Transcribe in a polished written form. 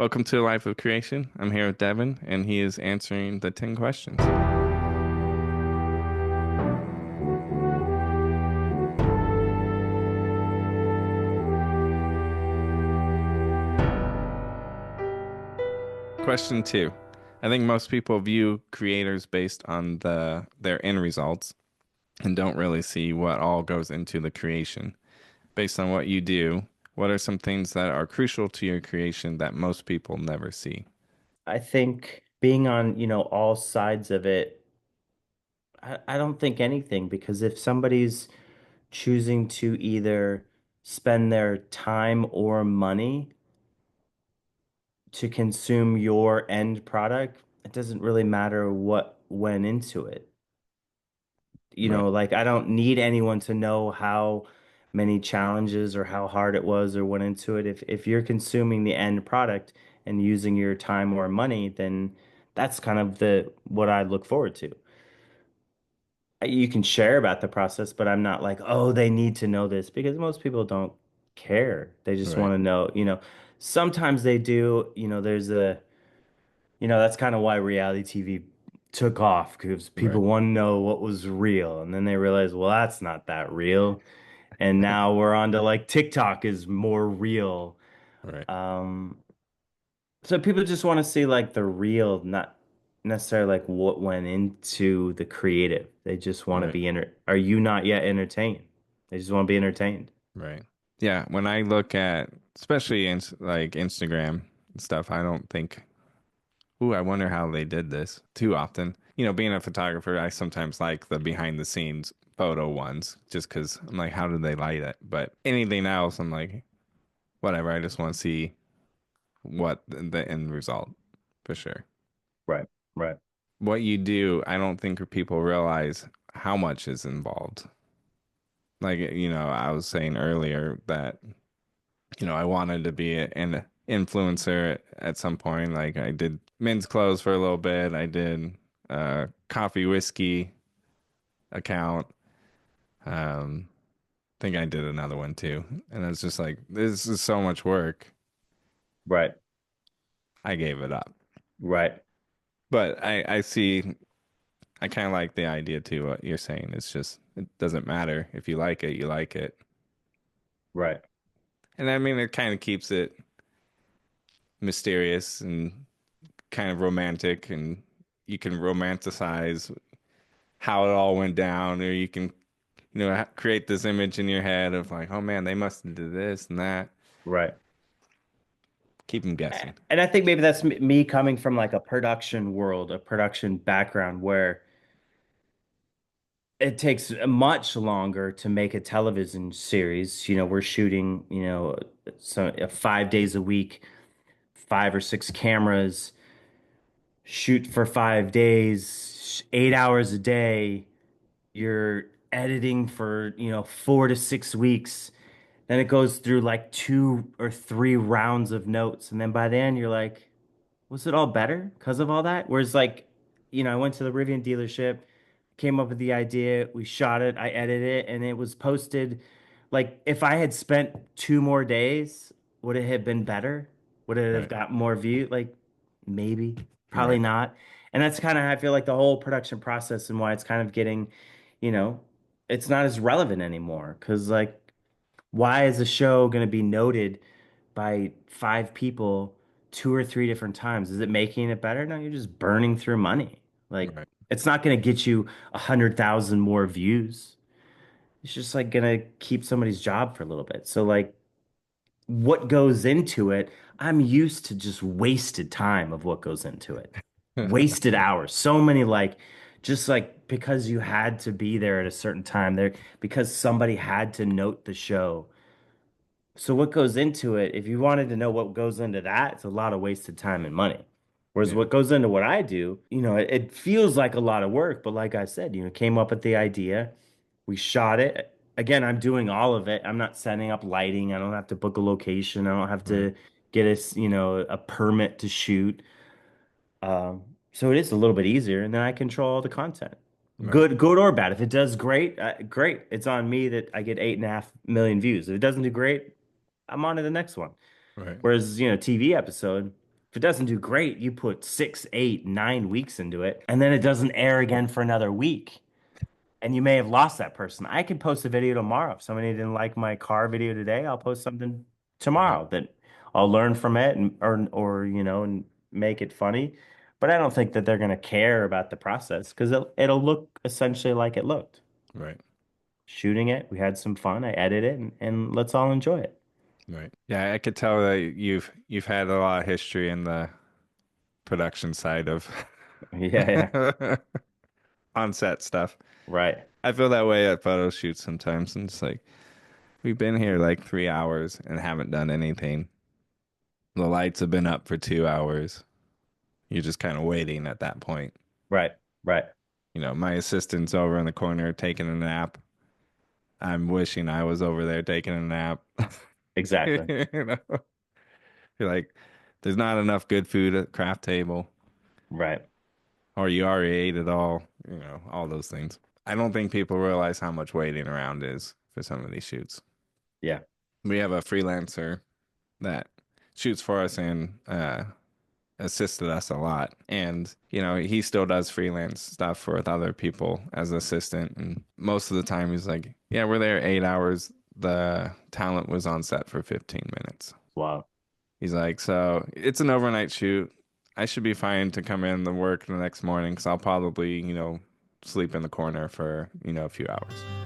Welcome to Life of Creation. I'm here with Devin, and he is answering the 10 questions. Question two. I think most people view creators based on their end results and don't really see what all goes into the creation. Based on what you do, what are some things that are crucial to your creation that most people never see? I think being on, all sides of it, I don't think anything because if somebody's choosing to either spend their time or money to consume your end product, it doesn't really matter what went into it. Right. Like I don't need anyone to know how many challenges or how hard it was or went into it. If you're consuming the end product and using your time or money, then that's kind of the what I look forward to. You can share about the process, but I'm not like, oh, they need to know this because most people don't care. They just Right. want to know, sometimes they do, that's kind of why reality TV took off because people Right. want to know what was real. And then they realize, well, that's not that real. And now we're on to like TikTok is more real. Right. Um, so people just want to see like the real, not necessarily like what went into the creative. They just want to Right. be Are you not yet entertained? They just want to be entertained. Right. Yeah, when I look at especially in like Instagram and stuff, I don't think, "Ooh, I wonder how they did this" too often. Being a photographer, I sometimes like the behind the scenes photo ones just because I'm like, how did they light it? But anything else, I'm like, whatever. I just want to see what the end result for sure. Right, right. What you do, I don't think people realize how much is involved. Like, I was saying earlier that I wanted to be an influencer at some point. Like I did men's clothes for a little bit. I did coffee whiskey account. Um, I think I did another one too. And it's just like this is so much work. Right, I gave it up. right, But I see I kind of like the idea too. What you're saying. It's just it doesn't matter if you like it, you like it. right. And I mean it kind of keeps it mysterious and kind of romantic and you can romanticize how it all went down, or you can, create this image in your head of like, oh man, they must have did this and that. Right. Keep them guessing. And I think maybe that's me coming from like a production world, a production background where it takes much longer to make a television series. We're shooting, so 5 days a week, 5 or 6 cameras, shoot for 5 days, 8 hours a day. You're editing for, 4 to 6 weeks. Then it goes through like 2 or 3 rounds of notes. And then by then you're like, was it all better because of all that? Whereas like, I went to the Rivian dealership, came up with the idea, we shot it, I edited it, and it was posted. Like if I had spent 2 more days, would it have been better? Would it have Right. got more view? Like maybe, probably Right. not. And that's kind of how I feel like the whole production process and why it's kind of getting, you know, it's not as relevant anymore. Because like, why is a show going to be noted by 5 people 2 or 3 different times? Is it making it better? No, you're just burning through money. Like, Right. it's not going to get you 100,000 more views. It's just like going to keep somebody's job for a little bit. So, like, what goes into it? I'm used to just wasted time of what goes into it, wasted hours. So many, like, just like because you had to be there at a certain time there, because somebody had to note the show. So what goes into it, if you wanted to know what goes into that, it's a lot of wasted time and money. Whereas Yeah. what goes into what I do, it feels like a lot of work, but like I said, came up with the idea. We shot it. Again, I'm doing all of it. I'm not setting up lighting. I don't have to book a location. I don't have Right. to get a permit to shoot. So it is a little bit easier, and then I control all the content. Right. Good or bad. If it does great, great. It's on me that I get 8.5 million views. If it doesn't do great, I'm on to the next one. Right. Whereas, TV episode, If it doesn't do great, you put 6, 8, 9 weeks into it, and then it doesn't air again for another week. And you may have lost that person. I could post a video tomorrow. If somebody didn't like my car video today, I'll post something Right. tomorrow that I'll learn from it and or and make it funny. But I don't think that they're gonna care about the process because it'll look essentially like it looked. Right. Shooting it, we had some fun. I edited it, and let's all enjoy it. Right. Yeah, I could tell that you've had a lot of history in the production side of Yeah, yeah, on set stuff. right, I feel that way at photo shoots sometimes, and it's like we've been here like 3 hours and haven't done anything. The lights have been up for 2 hours. You're just kind of waiting at that point. right, right. My assistant's over in the corner taking a nap. I'm wishing I was over there taking a nap. Exactly. You know, you're like, there's not enough good food at the craft table, Right. or you already ate it all. All those things. I don't think people realize how much waiting around is for some of these shoots. Yeah. We have a freelancer that shoots for us and assisted us a lot. And, he still does freelance stuff with other people as assistant. And most of the time he's like, yeah, we're there 8 hours. The talent was on set for 15 minutes. Wow. He's like, so it's an overnight shoot. I should be fine to come in and work the next morning because I'll probably, sleep in the corner for, a few hours.